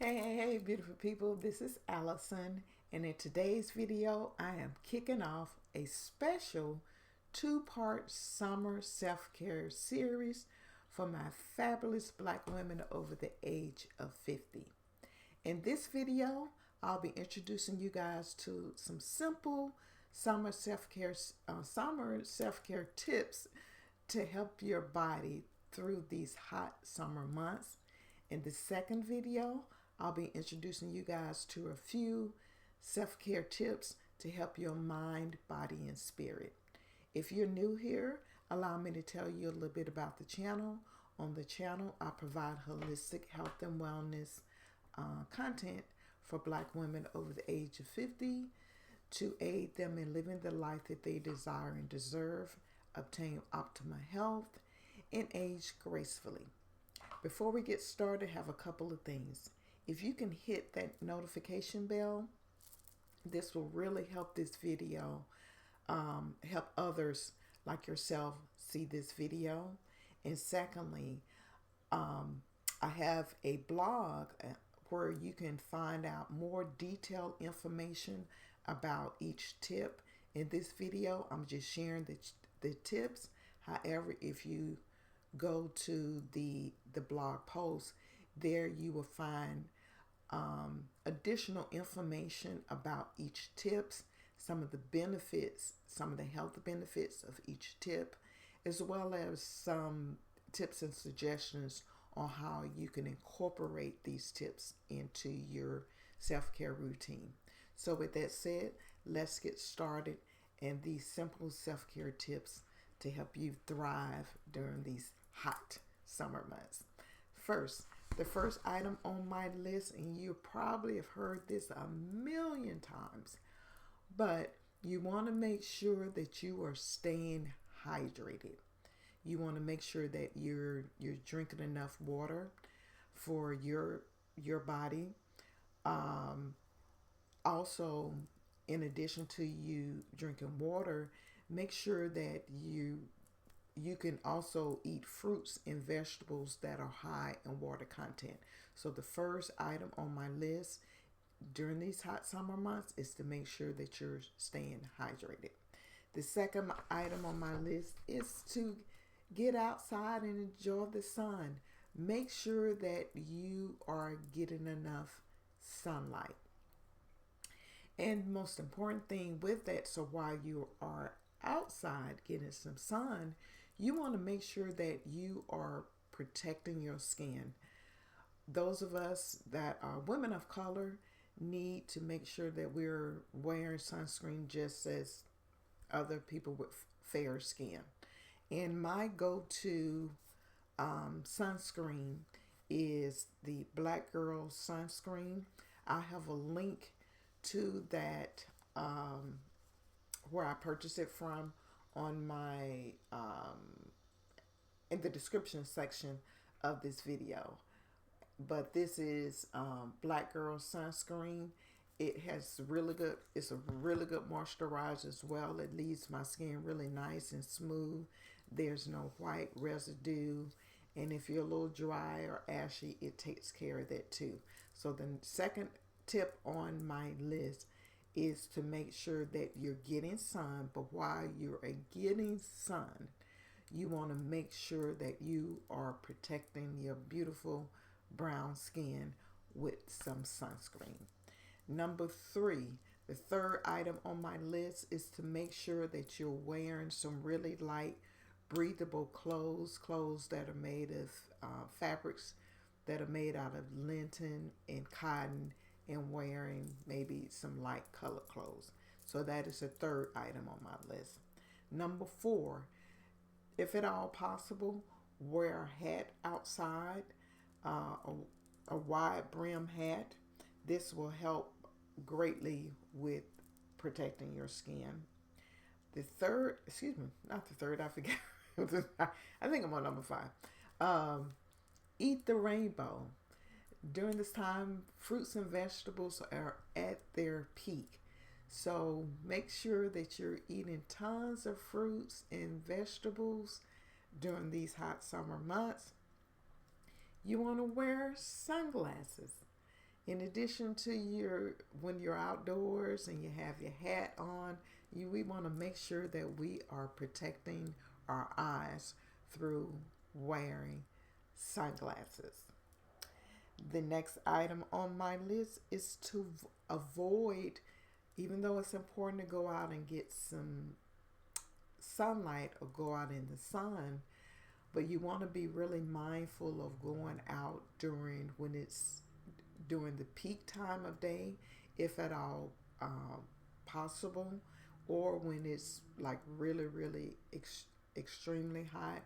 Hey, beautiful people. This is Allison, and in today's video, I am kicking off a special two-part summer self-care series for my fabulous Black women over the age of 50. In this video, I'll be introducing you guys to some simple summer self-care tips to help your body through these hot summer months. In the second video, I'll be introducing you guys to a few self-care tips to help your mind, body, and spirit. If you're new here, allow me to tell you a little bit about the channel. On the channel, I provide holistic health and wellness content for Black women over the age of 50 to aid them in living the life that they desire and deserve, obtain optimal health, and age gracefully. Before we get started, I have a couple of things. If you can hit that notification bell, this will really help this video, help others like yourself see this video. And secondly, I have a blog where you can find out more detailed information about each tip. In this video, I'm just sharing the tips. However, if you go to the blog post, there you will find additional information about each tips, some of the benefits, some of the health benefits of each tip, as well as some tips and suggestions on how you can incorporate these tips into your self-care routine. So with that said, let's get started and these simple self-care tips to help you thrive during these hot summer months. The first item on my list, and you probably have heard this a million times, but you want to make sure that you are staying hydrated. You want to make sure that you're drinking enough water for your body. Also, in addition to you drinking water, make sure that you can also eat fruits and vegetables that are high in water content. So the first item on my list during these hot summer months is to make sure that you're staying hydrated. The second item on my list is to get outside and enjoy the sun. Make sure that you are getting enough sunlight. And most important thing with that, so while you are outside getting some sun, you want to make sure that you are protecting your skin. Those of us that are women of color need to make sure that we're wearing sunscreen just as other people with fair skin. And my go-to sunscreen is the Black Girl sunscreen. I have a link to that where I purchased it from on my in the description section of this video. But this is Black Girl sunscreen. It's a really good moisturizer as well. It leaves my skin really nice and smooth. There's no white residue, and if you're a little dry or ashy, it takes care of that too. So the second tip on my list is to make sure that you're getting sun, but while you're getting sun, you want to make sure that you are protecting your beautiful brown skin with some sunscreen. Number 3, the third item on my list is to make sure that you're wearing some really light, breathable clothes that are made of fabrics that are made out of linen and cotton, and wearing maybe some light color clothes. So that is the third item on my list. Number 4, if at all possible, wear a hat outside, a wide brim hat. This will help greatly with protecting your skin. The third, not the third, I forget. I think I'm on number 5. Eat the rainbow. During this time, fruits and vegetables are at their peak. So make sure that you're eating tons of fruits and vegetables during these hot summer months. You want to wear sunglasses. In addition to when you're outdoors and you have your hat on, we want to make sure that we are protecting our eyes through wearing sunglasses. The next item on my list is to avoid, even though it's important to go out and get some sunlight or go out in the sun, but you want to be really mindful of going out during the peak time of day, if at all possible, or when it's like really, really extremely hot.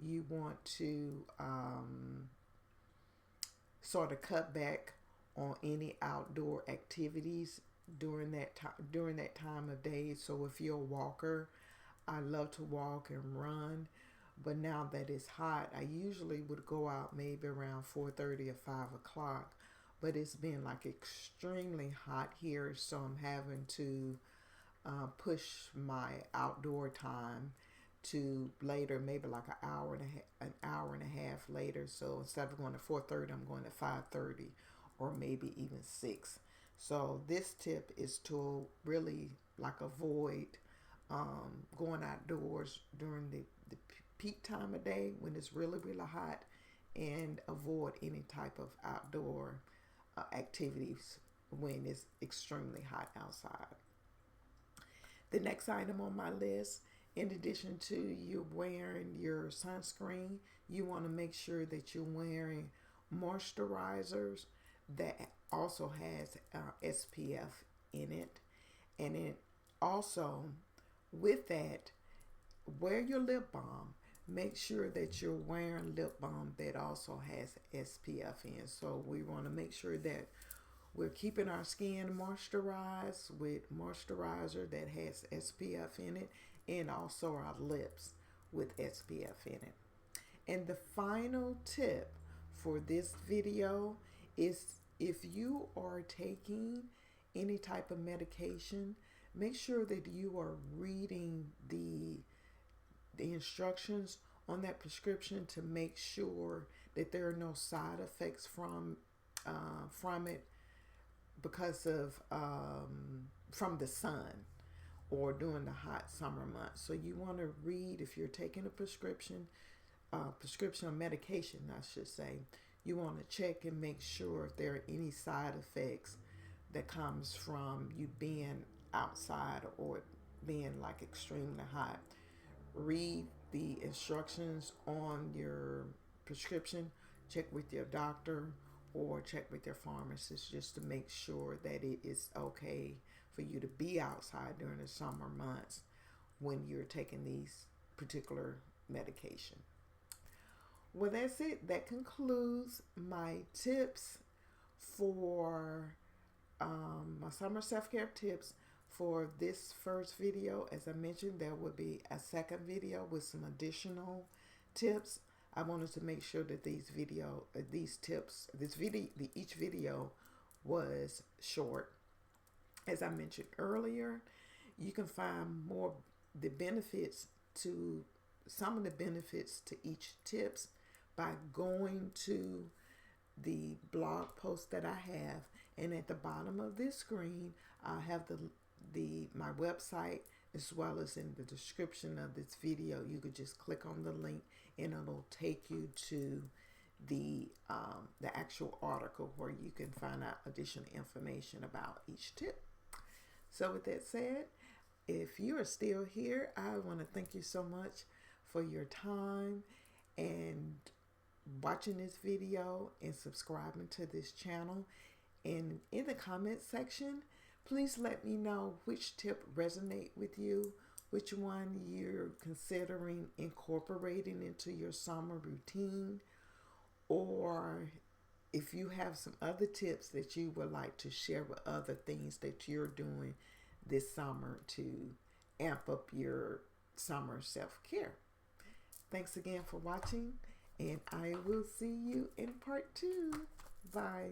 You want to sort of cut back on any outdoor activities during that time of day. So if you're a walker, I love to walk and run, but now that it's hot, I usually would go out maybe around 4:30 or 5 o'clock. But it's been like extremely hot here, so I'm having to push my outdoor time to later, maybe like an hour and a half later. So instead of going to 4:30, I'm going to 5:30 or maybe even 6. So this tip is to really like avoid going outdoors during the peak time of day when it's really, really hot, and avoid any type of outdoor activities when it's extremely hot outside. The next item on my list, in addition to you wearing your sunscreen, you want to make sure that you're wearing moisturizers that also has SPF in it. And then also with that, wear your lip balm. Make sure that you're wearing lip balm that also has SPF in. So we want to make sure that we're keeping our skin moisturized with moisturizer that has SPF in it, and also our lips with SPF in it. And the final tip for this video is, if you are taking any type of medication, make sure that you are reading the instructions on that prescription to make sure that there are no side effects from it because of from the sun or during the hot summer months. So you want to read, if you're taking a prescription or medication, I should say, you want to check and make sure if there are any side effects that comes from you being outside or being like extremely hot. Read the instructions on your prescription, check with your doctor or check with your pharmacist just to make sure that it is okay for you to be outside during the summer months when you're taking these particular medication. Well, that's it. That concludes my tips for my summer self-care tips for this first video. As I mentioned, there will be a second video with some additional tips. I wanted to make sure that each video was short. As I mentioned earlier, you can find some of the benefits to each tips by going to the blog post that I have, and at the bottom of this screen I'll have my website, as well as in the description of this video. You could just click on the link and it'll take you to the actual article where you can find out additional information about each tip. So with that said, if you are still here, I want to thank you so much for your time and watching this video and subscribing to this channel. And in the comment section, please let me know which tip resonate with you, which one you're considering incorporating into your summer routine, or if you have some other tips that you would like to share with other things that you're doing this summer to amp up your summer self-care. Thanks again for watching, and I will see you in part 2. Bye.